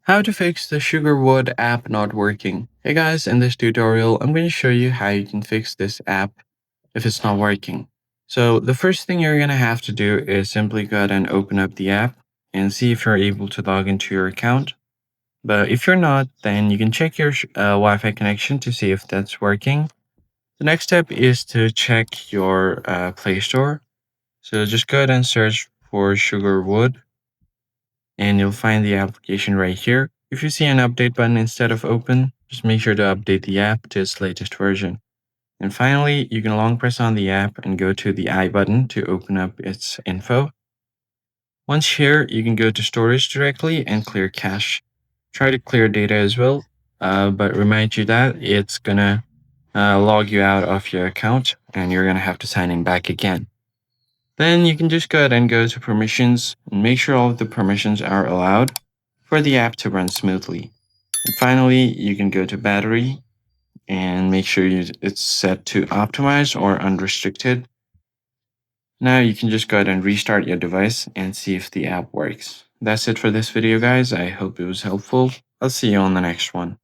How to fix the SugarWOD app not working. Hey guys, in this tutorial, I'm going to show you how you can fix this app if it's not working. So the first thing you're going to have to do is simply go ahead and open up the app and see if you're able to log into your account. But if you're not, then you can check your Wi-Fi connection to see if that's working. The next step is to check your Play Store. So just go ahead and search for SugarWOD and you'll find the application right here. If you see an update button instead of open, just make sure to update the app to its latest version. And finally, you can long press on the app and go to the I button to open up its info. Once here, you can go to storage directly and clear cache. Try to clear data as well, but remind you that it's gonna log you out of your account and you're gonna have to sign in back again. Then you can just go ahead and go to permissions and make sure all of the permissions are allowed for the app to run smoothly. And finally, you can go to battery and make sure it's set to optimize or unrestricted. Now you can just go ahead and restart your device and see if the app works. That's it for this video, guys. I hope it was helpful. I'll see you on the next one.